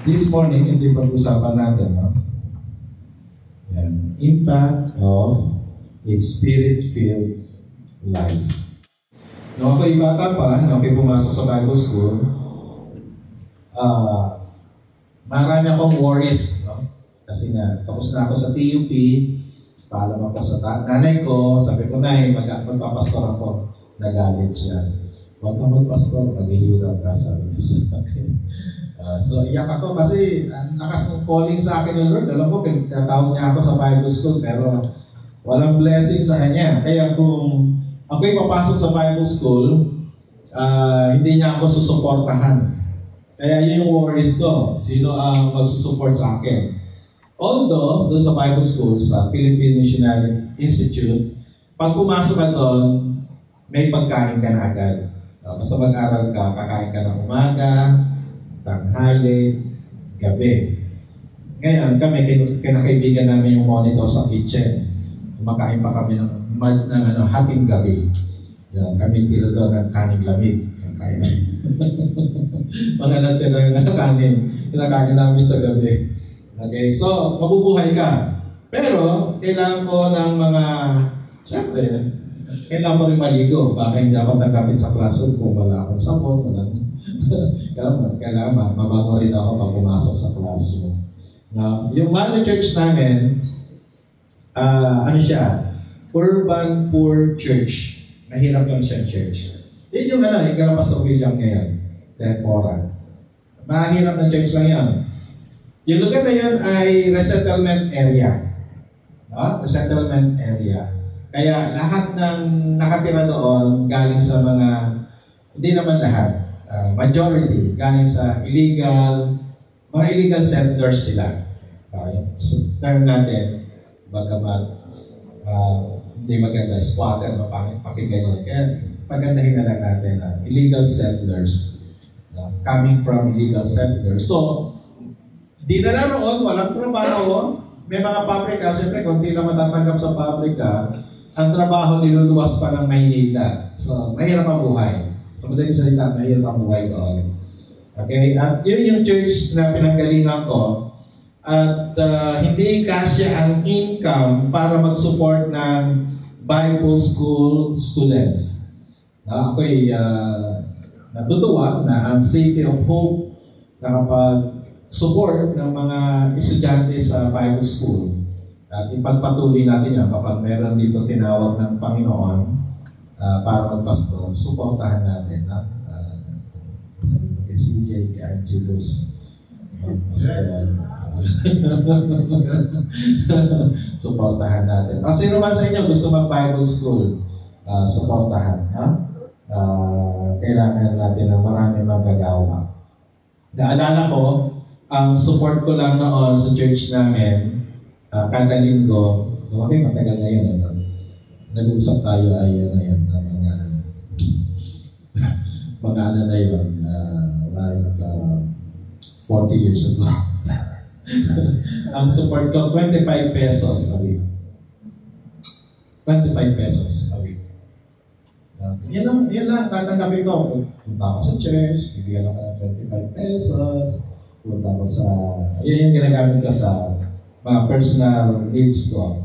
This morning, hindi pag-usapan natin, no? Yan. Impact of a spirit-filled life. Nung ako'y bata pa, nung ako'y pumasok sa Bible School, marami akong worries, no? Kasi nga, tapos na ako sa TUP, paalam ako sa nanay ko, sabi ko, Nay, magpapastor ako. Nagalit siya. Huwag ka magpastor, maghihirap ka, sabi niya sa akin. So, iyak ako kasi lakas ng calling sa akin ng Lord. Alam ko, pinatawag niya ako sa Bible School, pero walang blessing sa kanya. Kaya kung ako'y papasok sa Bible School, hindi niya ako susuportahan. Kaya yun yung worries ko. Sino ang magsusupport sa akin? Although, doon sa Bible School, sa Philippine Missionary Institute, pag pumasok ka doon, may pagkain ka na agad. Basta mag-aral ka, kakain ka ng umaga, tanghali, gabi. Ngayon, kami, kinakaibigan namin yung monitor sa kitchen. Kumakain pa kami ng hating gabi. Yan, kami tira doon ng kaning lamig. Ang kain namin. Mga natira na kanin. Kinakain namin sa gabi. Okay, so, mabubuhay ka. Pero, kailangan ko ng mga, syempre, kailangan ko rin maligo. Baka hindi ako tanggapin sa classroom kung wala akong sabon, walang kailangan mabago rin ako pag pumasok sa classroom. Now, yung mother church namin, ano siya? Urban Poor Church. Mahirap lang siya church. Yun yung yung Pastor William ngayon. Tempora. Mahirap na church lang yan. Yung lugar na yun ay resettlement area. No? Resettlement area. Kaya lahat ng nakatira doon galing sa mga, hindi naman lahat, majority galing sa mga illegal settlers sila. So, term natin, bagamat hindi maganda, squatter, mapangit pakinggan. Kaya pagandahin na lang natin illegal settlers. Coming from illegal settlers. So, di na naroon, walang trabaho. May mga pabrika, siyempre, kung di na matatanggap sa pabrika, ang trabaho niluluwas pa ng Maynila. So, mahirap ang buhay. So, madaling salita, mahirap ang buhay doon. Okay? At yun yung church na pinanggalingan ko. At hindi kasya ang income para mag-support ng Bible School students. Ako'y natutuwa na ang City of Hope nakapag-support ng mga estudyante sa Bible School. At ipagpatuloy natin yan kapag meron dito tinawag ng Panginoon para magpastor, suportahan natin. Kay CJ, kay Angelus. Suportahan natin. Sino man sa inyo gusto mag-Bible School, suportahan. Kailangan natin ng maraming magagawa. Naalala ko, ang support ko lang noon sa church namin, kada linggo, matagal na yun, nag-uusap tayo ay mga ano na yun, like 40 years ago. Ang support ko, 25 pesos a week. 25 pesos a week. Yan lang, tatanggapin ko. Punta ako sa church, bibigyan ako ng 25 pesos. Punta ako sa, yan yung ginagamit ko sa mga personal needs ko.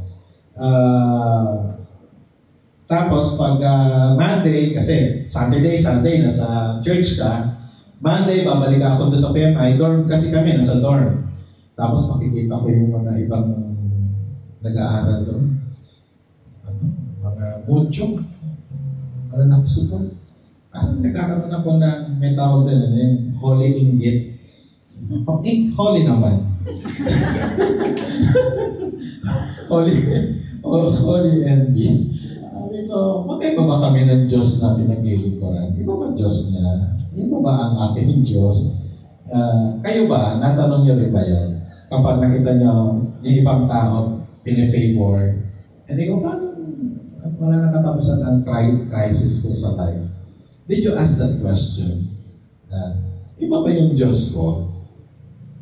Tapos pag Monday, kasi Sunday, nasa church ka, Monday, babalik ako doon sa PMI. Dorm kasi kami, nasa dorm. Tapos makikita ko yung mga ibang nag-aaral doon. Mga mucho. Para nakasuko. Nagkakaroon ako ng may tawag doon, holy inggit. Holy naman. holy envy. So, magkaiba ba kami ng Diyos na pinaglilingkuran? Iba ba Diyos niya? Iba ba ang aking Diyos? Kayo ba? Natanong niyo rin ba yun? Kapag nakita niyo yung ibang tao pinifavor, hindi ko ba wala nakatapusan ang crisis ko sa life? Did you ask that question? Iba ba yung Diyos ko?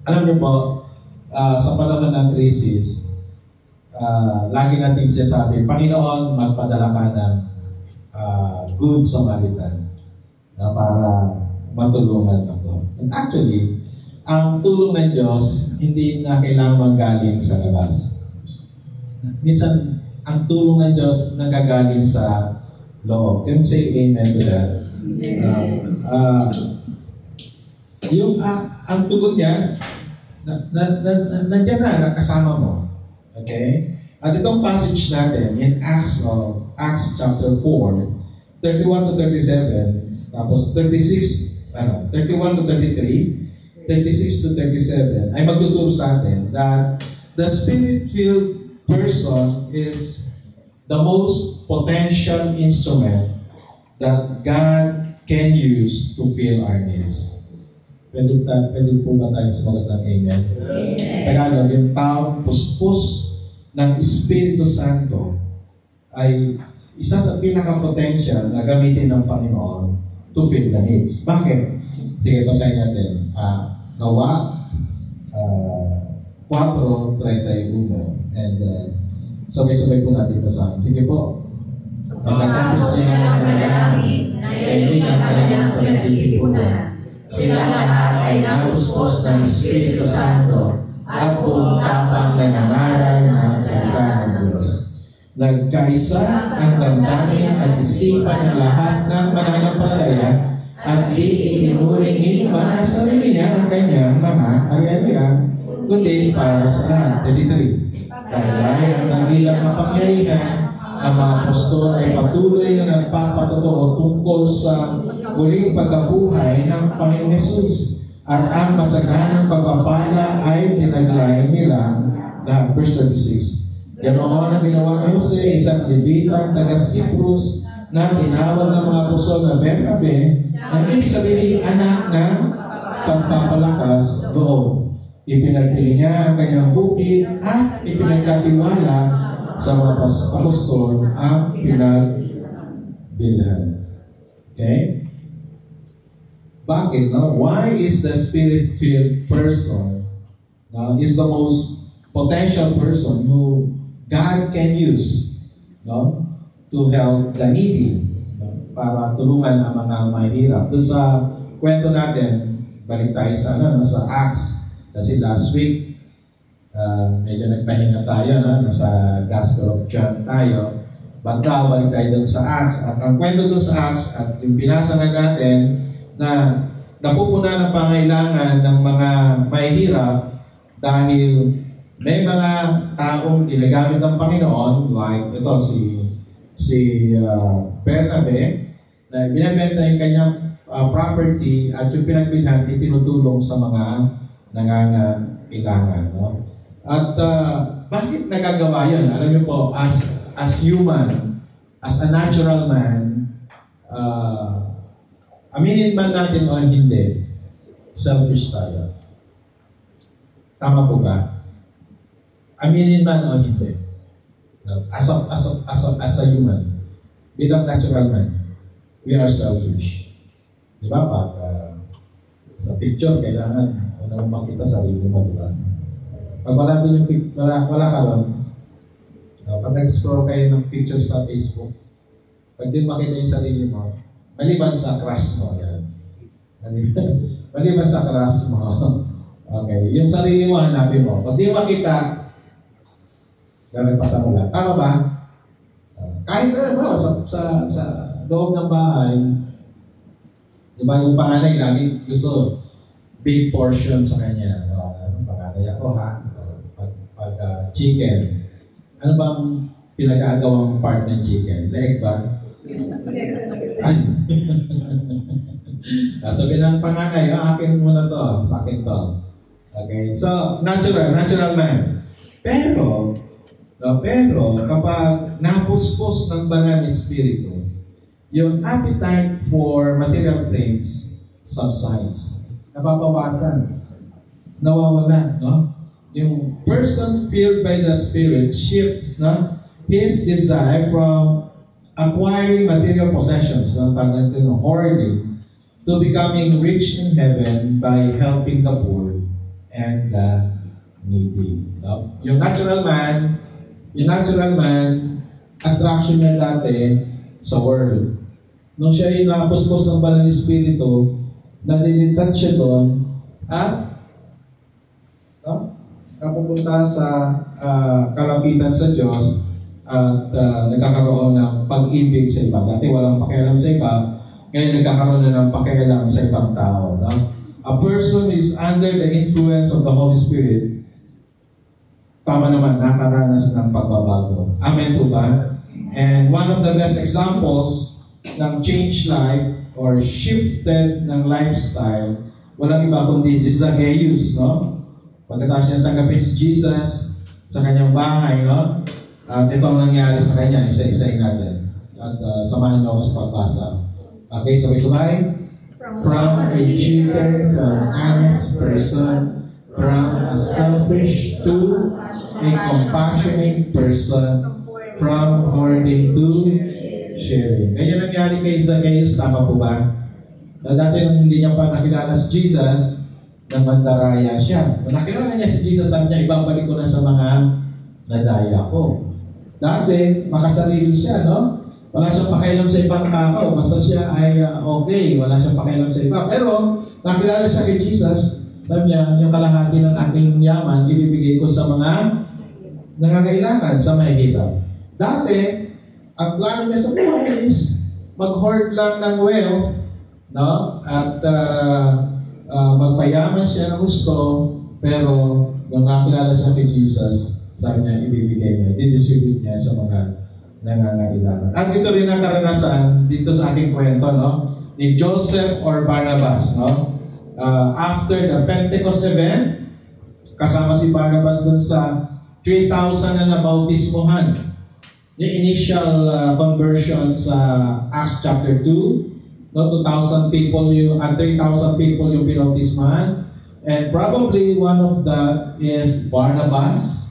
Alam niyo po, sa panahon ng crisis, lagi natin sinasabi, Panginoon, magpadala ka ng good Samaritan na para matulungan ako. And actually, ang tulong ng Diyos hindi na kailangan manggaling sa labas. Minsan, ang tulong ng Diyos nanggagaling sa loob. Can you say amen to that? Ang tugon niya, nandiyan na, nakasama mo. Okay? At itong passage natin in Acts chapter 4, 31 to 37, tapos 31 to 33, 36 to 37, ay magtuturo sa atin that the Spirit-filled person is the most potential instrument that God can use to fill our needs. Pwede po ba tayo sumagot ng amen? Tagalog, yung taong puspos ng Espiritu Santo ay isa sa pinaka-potential na gamitin ng Panginoon to fill the needs. Bakit? Sige, basahin natin. Gawa 4:31. And sabay-sabay po natin basahin. Sige po. Pagkatapos silang manalangin na iyon ang kanilang pinag-iipunan, sila lahat ay napuspos ng Espiritu Santo at buong tapang na nangaral ng salita ng Diyos. Nagkaisa ang damdamin at isipan ng lahat ng mananampalataya at di itinuring man ang sarili niya ang kanyang mga ari-arian, kundi para sa 33. Kaya ang nagilang mapangyarihan, ang mga apostol ay patuloy na nagpapatotoo tungkol sa muling pagkabuhay ng Panginoong Hesus. At ang masaganang pagpapala ay tinaglayan nila na verse 36. Ganoon ang ginawa ni Jose, isang Levitang taga-Cyprus na tinawag ng mga apostol na Bernabe, na ibig sabihin anak ng pagpapalakas doon. Ipinagpili niya ang kanyang bukid at ipinagkatiwala sa mga apostol ang pinagbilhan. Okay? Bakit? No? Why is the Spirit-filled person is the most potential person who God can use to help the needy, para tulungan ang mga mahirap. Doon sa kwento natin, balik tayo sa Acts. Kasi last week, medyo nagpahinga tayo, nasa Gospel of John tayo. Banta, balik tayo doon sa Acts. At ang kwento doon sa Acts, at yung binasa nga natin, na napupuna ng pangailangan ng mga mahihirap dahil may mga taong ginagamit ng Panginoon, like ito si Bernabe, na binibenta yung kanyang property at yung pinagbilhan itinutulong sa mga nangangailangan. No? At bakit nagagawa yun? Alam niyo po, as human, as a natural man, aminin man natin o hindi, selfish tayo. Tama po ba? Aminin man o hindi. As a human, bilang natural man, we are selfish. Di ba? Pag sa picture, kailangan ano makita sarili mo, di ba? Pag wala din yung wala ka lang, pag nag-scroll kayo ng picture sa Facebook, pag din makita yung sarili mo, maliban sa crush mo, yan. Maliban sa crush mo. Okay, yung sarili mo, hanapin mo. Pag di makita, nagpasa mo lang. Tama ba? Kahit na, sa loob ng bahay, di ba yung panganay, lagi gusto big portion sa kanya. Panganay ako, pag chicken, ano bang pinag-aagawang part ng chicken? Leg ba? Sabi ng panganay, akin muna to, sa akin to. Okay, so natural man. Pero kapag napuspos ng banal na espiritu, yung appetite for material things subsides. Nababawasan. Nawawala, no? Yung person filled by the Spirit shifts his desire from acquiring material possessions, hoarding, to becoming rich in heaven by helping the poor and the needy. No? Yung natural man, attraction niya dati sa world. Nung siya ay napuspos ng banal na espiritu, nalilitad siya doon at napupunta sa kalapitan sa Diyos at nagkakaroon ng pag-ibig sa iba. Dati walang pakialam sa iba, ngayon nagkakaroon na ng pakialam sa ibang tao. No? A person is under the influence of the Holy Spirit, tama naman, nakaranas ng pagbabago. Amen po ba? And one of the best examples ng changed life or shifted ng lifestyle, walang iba kundi si Zacchaeus, no? Pagkatapos niya tanggapin si Jesus sa kanyang bahay, no? At ito ang nangyari sa kanya, isa-isayin natin. At samahan niyo ako sa pagbasa. Okay, sabay-sabay. From a cheater to an honest person, from a selfish to a compassionate person, from hoarding to sharing. Ganyan nangyari kay Zacchaeus, tama po ba? Dati nung hindi niya pa nakilala si Jesus, namandaraya siya. Nung nakilala niya si Jesus, sabi niya, ibabalik ko na sa mga nadaya ko. Dati, makasarili siya, no? Wala siyang pakialam sa ibang tao. Basta siya ay okay. Wala siyang pakialam sa iba. Pero, nakilala siya kay Jesus, sabi niya, yung kalahati ng aking yaman, ibibigay ko sa mga nangangailangan, sa mahihirap. Dati, ang plano niya sa buhay is mag-hoard lang ng wealth, no? At magpayaman siya ng gusto, pero nung nakilala siya kay Jesus, sabi niya, ibibigay niya, didistribute niya sa mga nangangailangan. At ito rin ang karanasan dito sa ating kwento, no? Ni Joseph or Barnabas, no? After the Pentecost event, kasama si Barnabas dun sa 3,000 na nabautismohan. Yung initial conversion sa Acts chapter 2, no, 2,000 people yung, 3,000 people yung pinautismahan. And probably one of that is Barnabas.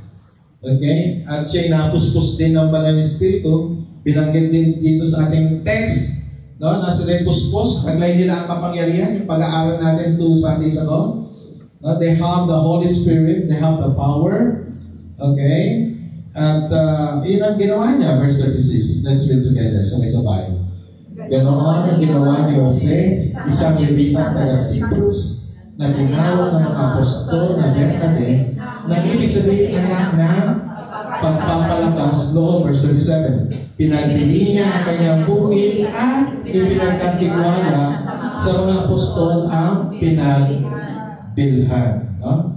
Okay? At siya'y napuspos din ng Banal na Espiritu. Binanggit din dito sa ating text, no, na sila'y puspos. Naglay nila ang kapangyarihan, yung pag-aaral natin 2 Sundays ago. No, they have the Holy Spirit, they have the power. Okay? At yun ang ginawa niya, verse 36. Let's read together, sabay-sabay. Ganoon ang ginawa ni Jose, isang Levita taga Cyprus, na tinawag ng apostol na Bernabe, na ibig sabihin anak na pagpapalakas loob, verse 37. Pinagbili niya ang kanyang bukid at ipinagkatiwala sa mga apostol ang pinagbilhan.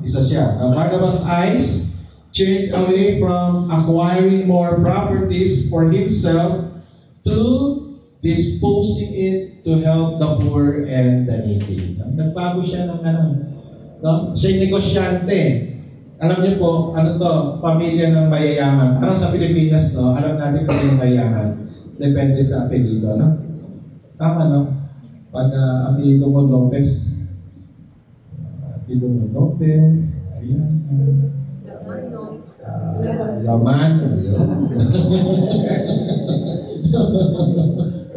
Isa siya. Now, Barnabas' eyes turned away from acquiring more properties for himself to disposing it to help the poor and the needy. Nagbago siya ng no? Siya'y negosyante. Alam niyo po, ano to, pamilya ng mayayaman. Parang sa Pilipinas, no? Alam natin kung yung mayayaman. Depende sa apelido, no? Tama, no? Pag apelido mo Lopez, ayan, laman,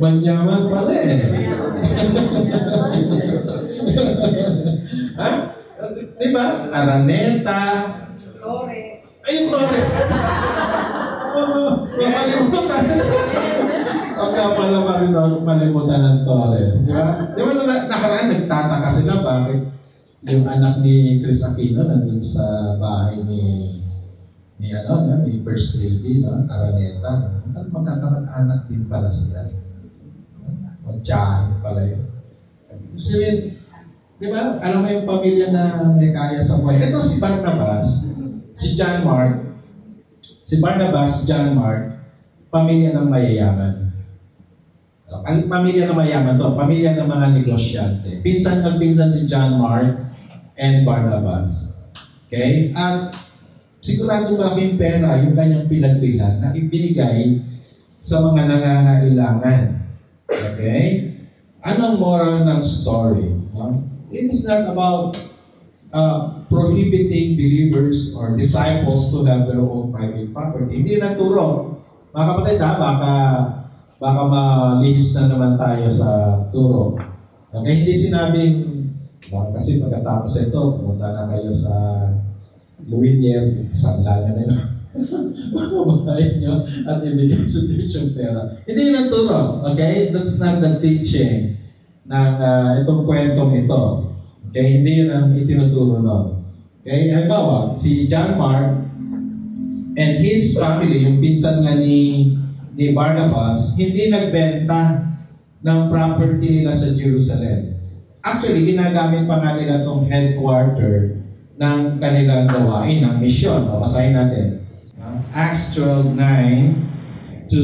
manyaman pala eh. Ha? Diba? Araneta. Tore. Ayun, Tore. Makalimutan. Huwag ka pala malimutan ng Tore. Diba? Diba nung nakaraan, nagtataka sila bakit yung anak ni Chris Aquino nandun sa bahay ni First Lady, no? Araneta. At magkakamag-anak din pala sila. Magtiyahin pala yun. Sabihin, di ba? Alam mo yung pamilya na may kaya sa buhay. Ito si Barnabas, si John Mark. Si Barnabas, John Mark, pamilya ng mayayaman. Pamilya ng mayayaman to, pamilya ng mga negosyante. Pinsan si John Mark and Barnabas. Okay? At sigurado malaking pera yung kanyang pinagbilhan na ibinigay sa mga nangangailangan. Okay? Anong moral ng story? It is not about prohibiting believers or disciples to have their own private property. Hindi na turo. Mga kapatid, baka malihis na naman tayo sa turo. Okay? Hindi sinabing, kasi pagkatapos ito, pumunta na kayo sa Luwinier, sanla niya na yun. Mababahin nyo at ibigay sa church yung pera. Hindi yun ang turo. Okay? That's not the teaching ng itong kwentong ito. Okay? Hindi yun ang itinuturo nun. Okay, halimbawa, si John Mark and his family, yung pinsan nga ni Barnabas, hindi nagbenta ng property nila sa Jerusalem. Actually, ginagamit pa nga nila itong headquarter ng kanilang gawain, ng misyon. Basahin natin. Acts 12:9 to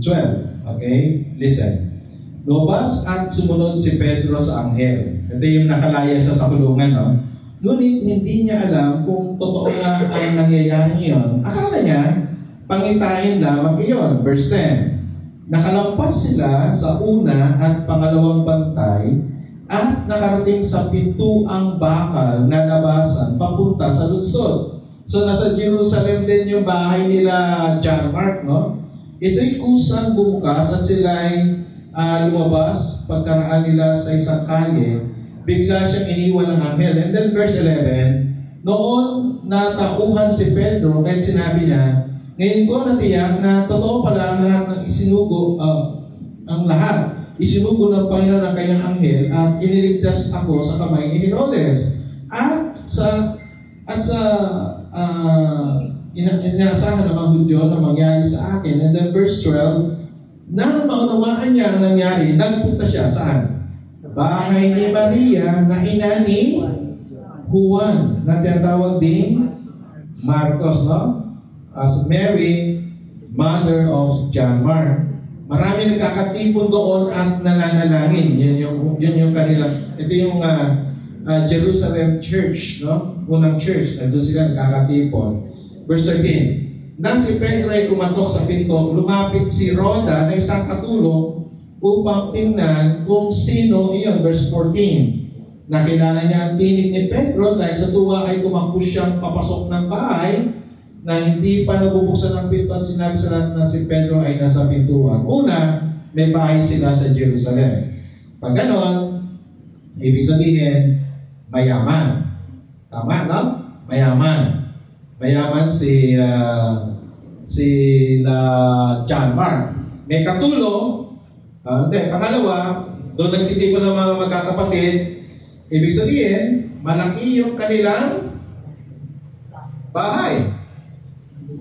12. Okay? Listen. Lumabas at sumunod si Pedro sa anghel. Ito yung nakalaya sa kulungan, no? Ngunit hindi niya alam kung totoo nga ang nangyayari yun. Akala niya, pangitain lamang iyon. Verse 10. Nakalampas sila sa una at pangalawang bantay at nakarating sa pintuang bakal na labasan papunta sa lungsod. So nasa Jerusalem din yung bahay nila John Mark, no? Ito'y kusang bumukas at sila'y lumabas pagkaraan nila sa isang kalye. Bigla siyang iniwan ng anghel. And then verse 11, noon natauhan si Pedro kahit sinabi niya, ngayon ko natiyak na totoo pala ang lahat ng isinugo, ang lahat. Isinugo ng Panginoon ng kanyang anghel at iniligtas ako sa kamay ni Herodes. At sa inaasahan ng mga Hudyo na mangyari sa akin. And then verse 12, nang maunawaan niya ang nangyari, nagpunta siya saan? Sa bahay ni Maria na ina ni Juan, na tinatawag din Marcos, no? As Mary, mother of John Mark. Marami nagkakatipon doon at nananalangin. Yun yung kanilang, ito yung Jerusalem Church, no? Unang church, doon sila nagkakatipon. Verse 13, nang si Pedro ay kumatok sa pinto, lumapit si Rhoda na isang katulong upang tingnan kung sino iyon. Verse 14, nakilala niya ang tinig ni Pedro dahil sa tuwa ay kumakbo siyang papasok ng bahay na hindi pa nabubuksan ng pinto at sinabi sa lahat na si Pedro ay nasa pintuan. Una, may bahay sila sa Jerusalem. Pag ganon, ibig sabihin, mayaman. Tama, no? Mayaman. Mayaman si John Mark. May katulong. Pangalawa, doon nagtitipon ng mga magkakapatid. Ibig sabihin, malaki yung kanilang bahay.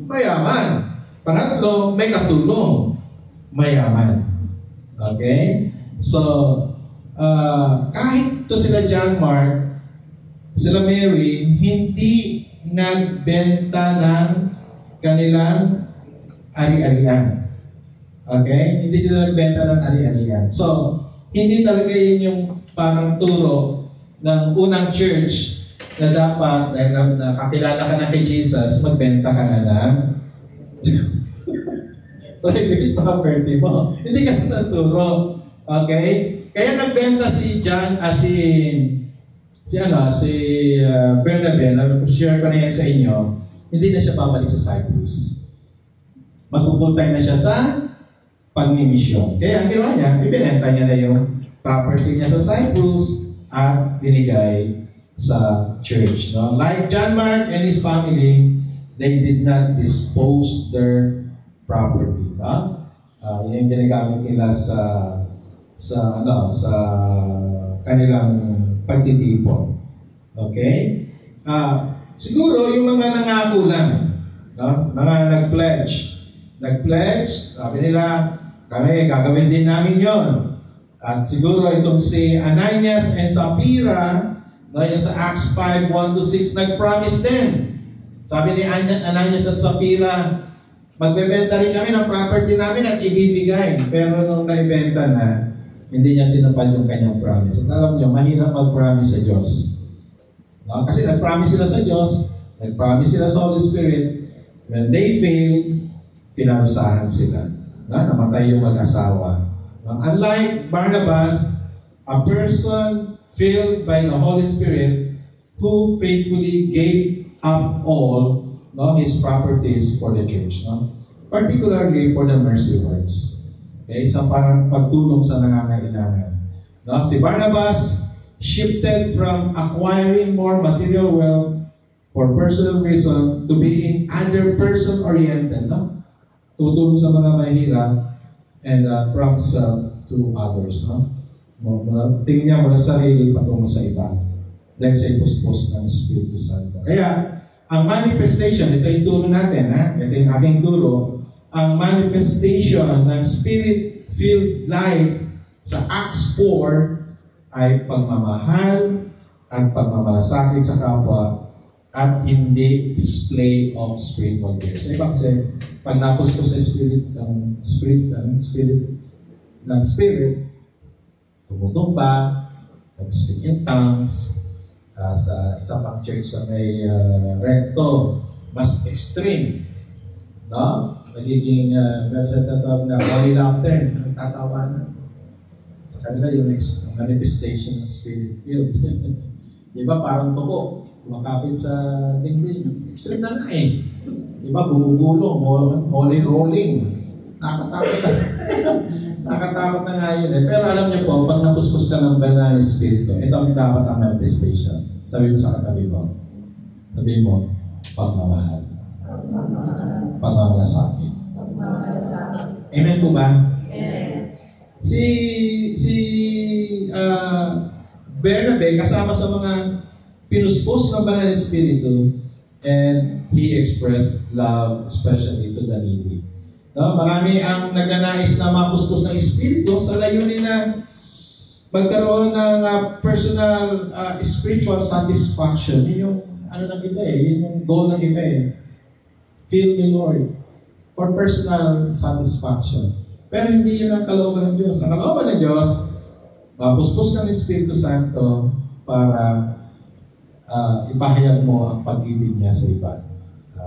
Mayaman. Pangatlo, may katulong. Mayaman. Okay? So, kahit to sila John Mark, sila Mary, hindi nagbenta ng kanilang ari-arian. Okay? Hindi sila nagbenta ng ari-arian. So, hindi talaga yun yung parang turo ng unang church na dapat, dahil nakakilala ka na kay Jesus, magbenta ka na ng private property mo. Hindi ka na turo. Okay? Kaya nagbenta si John, si Bernabe, na-share ko na yan sa inyo, hindi na siya babalik sa Cyprus. Magpupuntay na siya sa pagmimisyon. Kaya ang ginawa niya, ibinenta niya na yung property niya sa Cyprus at binigay sa church. No? Like John Mark and his family, they did not dispose their property. No? Yung ginagamit nila sa kanilang pagtitipon. Okay? Siguro yung mga nangako lang, no? Mga nag-pledge, sabi nila, kami gagawin din namin yon. At siguro itong si Ananias and Sapphira, no, yung sa Acts 5:1-6, nag-promise din. Sabi ni Ananias at Sapphira, magbebenta rin kami ng property namin at ibibigay. Pero nung naibenta na, hindi niya tinupad yung kanyang promise. At alam niyo, mahirap mag-promise sa Diyos. No? Kasi nag-promise sila sa Diyos, nag-promise sila sa Holy Spirit. When they fail, pinarusahan sila. No? Namatay yung mag-asawa. No? Unlike Barnabas, a person filled by the Holy Spirit who faithfully gave up all, no, his properties for the church. No? Particularly for the mercy works. Okay, isang parang pagtulong sa nangangailangan. No? Si Barnabas shifted from acquiring more material wealth for personal reason to being other person-oriented. No? Tutulong sa mga mahirap and from self to others. No? Tingin niya mula sa sarili patungo sa iba. dahil sa ipuspos ng Espiritu Santo. Kaya, ang manifestation, ito yung turo natin, ito yung aking turo, ang manifestation ng Spirit-filled life sa Acts 4 ay pagmamahal at pagmamalasakit sa kapwa at hindi display of spiritual gifts. Sa iba kasi, pag napuspos sa Spirit, tumutumba, nag-speak in tongues, sa isa pang church sa may recto, mas extreme. No? Magiging, meron sa tatawag na holy laughter, nagtatawa na. Sa kanila yung manifestation ng spirit field. Diba, parang tuko, kumakapit sa dingling. Extreme na nga eh. Diba, bumubulong, holy rolling. Nakatakot na. Nakatakot na nga yun eh. Pero alam niyo po, pag napuspos ka ng banal na espiritu, ito ang dapat ang manifestation. Sabi mo sa katabi mo. Sabi mo, pagmamahal. Pagmamalasakit. Amen po ba? Si Bernabe kasama sa mga pinuspos ng banal na espiritu, and he expressed love especially to the needy. No, marami ang nagnanais na mapuspos ng espiritu sa layunin na magkaroon ng personal spiritual satisfaction. Yun yung ano ng iba eh, yun yung goal ng iba eh. Feel me, Lord, for personal satisfaction. Pero hindi yun ang kalooban ng Diyos. Ang kalooban ng Diyos, mapuspos ng Espiritu Santo para ipahayag mo ang pag-ibig niya sa iba.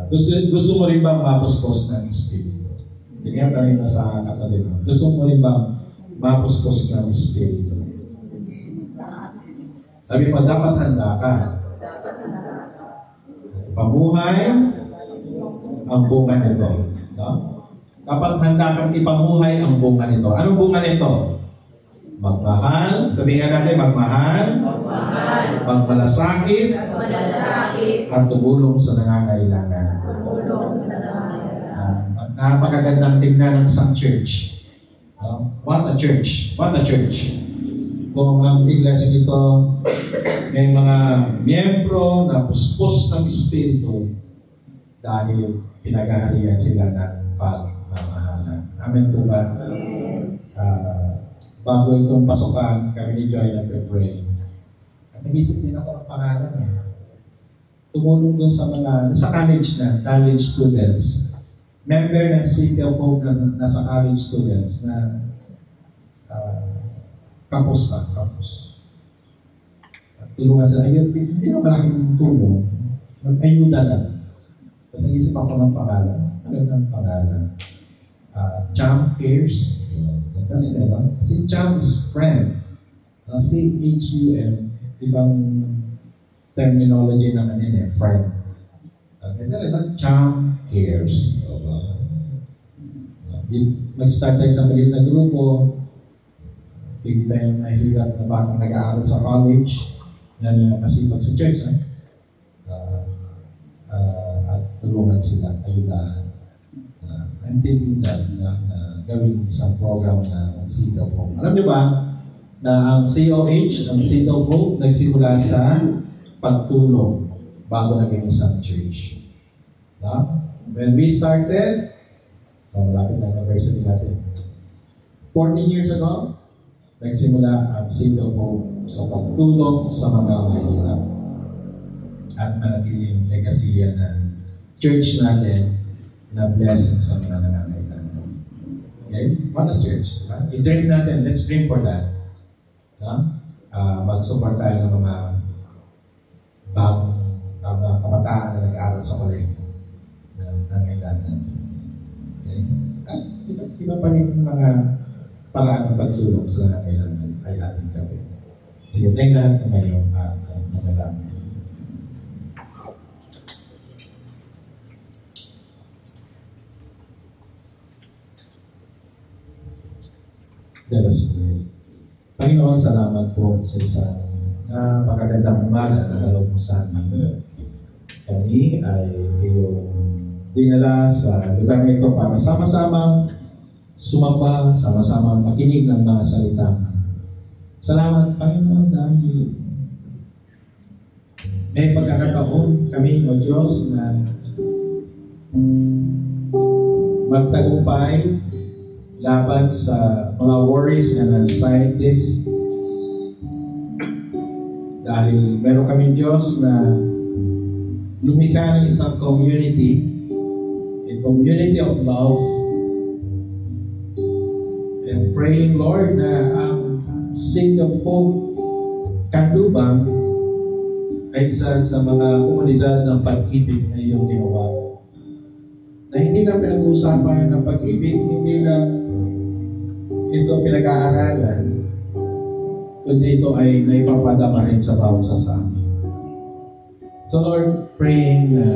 Gusto mo rin bang mapuspos ng Espiritu? Tingnan tayo na sa katabi mo. Gusto mo rin bang mapuspos ng Espiritu? Sabi mo, dapat handa ka. Pamuhay ang bunga nito. No? Dapat handa kang ipamuhay ang bunga nito. Anong bunga nito? Magmahal. Sabihin nga natin, magmahal. Magmalasakit. At tumulong sa nangangailangan. Napakagandang tingnan ng isang church. What a church. What a church. Kung ang iglesia nito may mga miyembro na puspos ng Espiritu dahil pinag-aharian sila ng pagmamahalan. Amen po ba? Bago itong pasukan, kami ni Joy nag-pray. At nag-isip din ako ng pangalan eh. Tumulong dun sa mga, sa college students. Member ng City of Hope na nasa college students na campus. At tulungan sila. Ayun, hindi na malaking tulong. Mag-ayuda lang. Kasi isip ako ng pangalan. Magandang pangalan. Cham Cares. Ganda nila lang. Kasi Cham is friend. C-H-U-M. Ibang terminology ng kanina, friend. Ganda nila, Cham Cares. Mag-start tayo sa maliit na grupo. Bigyan tayo ng mahirap na batang nag-aaral sa college. Yan masipag sa church. At tulungan sila, ayudahan. I'm thinking that gawin isang program na City of Hope. Alam niyo ba na ang COH, ang City of Hope, nagsimula sa pagtulong bago naging isang church. When we started, so malapit na anniversary natin. 14 years ago, nagsimula ang City of Hope sa pagtulong sa mga mahirap at manatiling legasiya ng church natin na blessing sa mga nangangailangan. Okay? What a church. Diba? I-dream natin. Let's dream for that. Mag-support tayo ng mga bagong kabataan na nag-aaral sa kolehiyo na nangailangan. Okay? At iba pa rin mga paraan ng pagtulong sa nangailangan ay ating gawin. Sige, tayong lahat na ngayon at nagalami. Let us pray. Panginoon, salamat po sa isang napakagandang umaga na nalog mo sa amin. Kami ay iyong dinala sa lugar na ito para sama-samang sumamba, sama-samang makinig ng mga salita. Salamat, Panginoon, dahil May pagkakataon kami, O Diyos, na magtagumpay laban sa mga worries and anxieties. Dahil meron kami Diyos na lumikha ng isang community, a community of love, and praying, Lord, na ang Seed of Hope Kanlubang ay isa sa mga komunidad ng pag-ibig na iyong ginawa. Na hindi na pinag-uusapan ng pag-ibig, hindi na ito pinag-aaralan, kundi ito ay naipapadama rin sa bawat sa amin. So Lord, praying na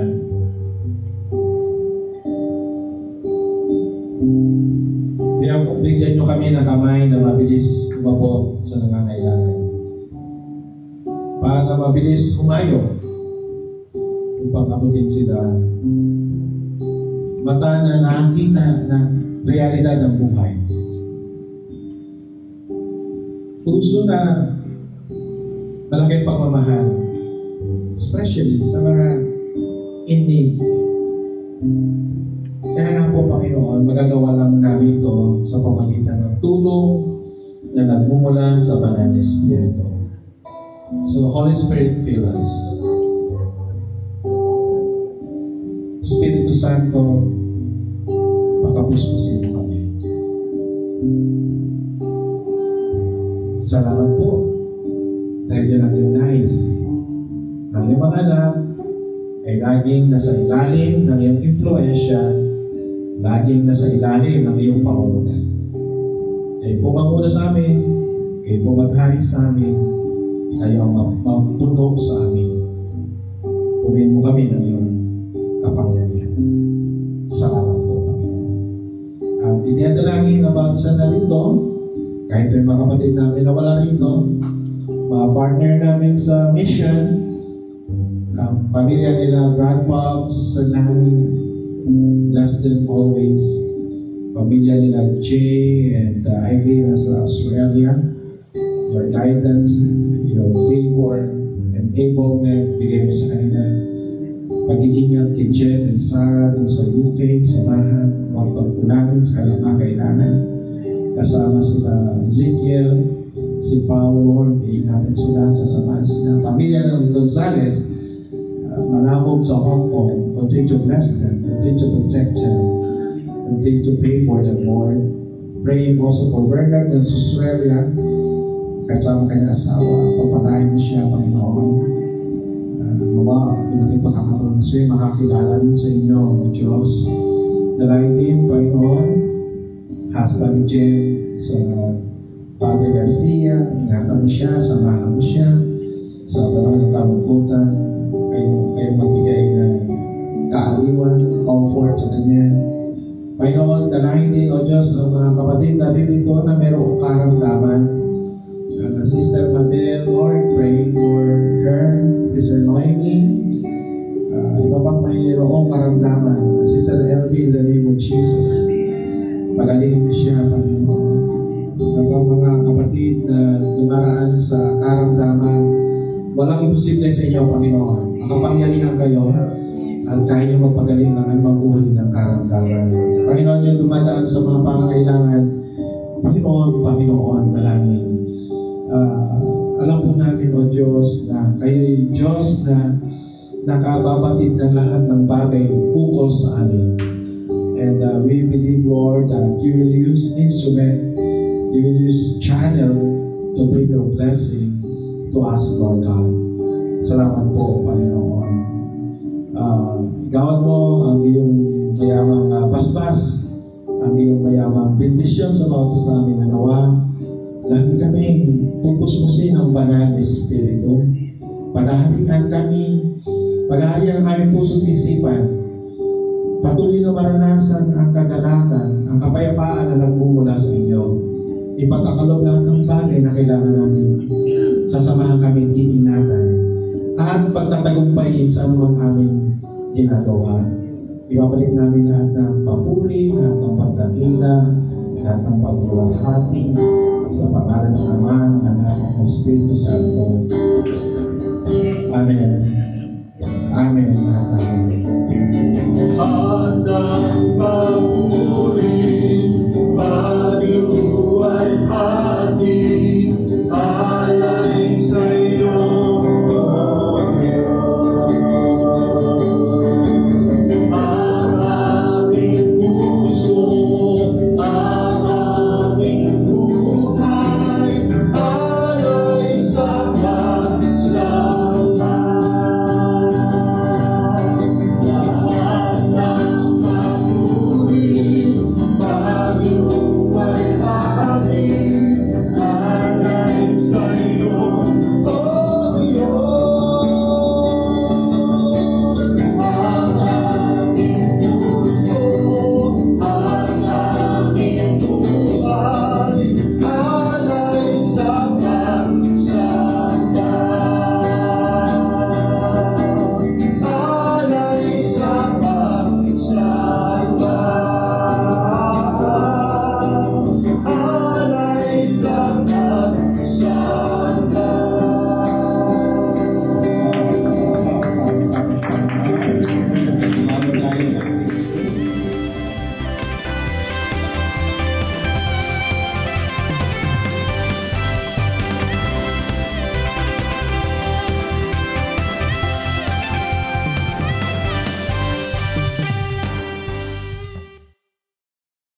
bigyan nyo kami ng kamay na mabilis umabot sa nangangailangan. Para mabilis umayo upang abutin sila. Mata na nakakita ng realidad ng buhay. Puso na malaking pagmamahal, especially sa mga in need. Kaya nga po, Panginoon, magagawa lang namin ito sa pamagitan ng tulong na nagmumula sa Banal na Espiritu. So, Holy Spirit, fill us. Espiritu Santo, makapuspusin kami. Salamat po dahil yun ang iyong nais. Ang iyong mga anak ay laging nasa ilalim ng iyong impluensya, laging nasa ilalim ng iyong pangunguna. Kayo po manguna sa amin, kayo po maghari sa amin, kayo ang mapuno sa amin. Punuin mo kami ng iyong kapangyarihan. Salamat po, Panginoon. At iniadalangin na bagsa na rito, kahit may mga kapatid namin na wala rito, mga partner namin sa mission, ang pamilya nila, Grandpa, Sister Lani, bless them always. Pamilya nila Jay and Eileen sa Australia, your guidance, your favor, and enablement, bigay mo sa kanila. Pag-iingat kay Jen and Sarah dun sa UK, samahan, magpagkulangin sa kanilang mga kailangan. Kasama sila Ezekiel, si Paulo, iingatan sila, sasamahan sila. Pamilya ng Gonzales, manamog sa Hong Kong, continue to bless them, continue to protect them, continue to pray for them, Lord. Praying also for Bernard in Australia, kasama kanyang asawa, papatayin mo siya, Panginoon. Nawa, nating pagkakataon na siya, makakilala din sa inyo, o Diyos. Dalangin din, Panginoon, husband Jim, sa Padre Garcia, ingatan mo siya, samahan mo siya, sa panahon ng kalungkutan, kayo magbigay ng kaaliwan, comfort sa kanya. Panginoon, dalangin din, O Diyos, ang mga kapatid na rinito na mayroong karamdaman. Sister Mabel, Lord, praying for her, Sister Noemi, iba pang mayroong karamdaman. Sister LB, in the name of Jesus, pagalingin mo siya, Panginoon. Kapag mga kapatid na dumaraan sa karamdaman, walang imposible sa inyo, Panginoon. Makapangyarihan kayo at kaya niyo magpagaling ng anumang uri ng karamdaman. Panginoon, yung dumadaan sa mga pangangailangan, Panginoon, dalangin. Alam po namin, O Diyos, na kayo'y Diyos na nakababatid ng lahat ng bagay ukol sa amin. And we believe, Lord, that you will use instrument, you will use channel to bring your blessing to us, Lord God. Salamat po, Panginoon. Gawad mo ang iyong mayamang basbas, ang iyong mayamang bendisyon sa bawat sa amin na nawa. Lagi kaming pupuspusin ang Banal na Espiritu. Paghaharian kami, paghaharian ang aming puso't isipan. Patuloy na maranasan ang kagalakan, ang kapayapaan na nagmumula sa inyo. Ipagkakalob lahat ng bagay na kailangan namin. Sasamahan kami iingatan at pagtatagumpayin sa anumang aming ginagawa. Ibabalik namin lahat ng papuri, lahat ng pagdakila, lahat ng pagluwalhati sa pangalan ng Ama, ng Anak, ng Espiritu Santo. Amen. Amen at amen. At ang papuri, pagluwalhati,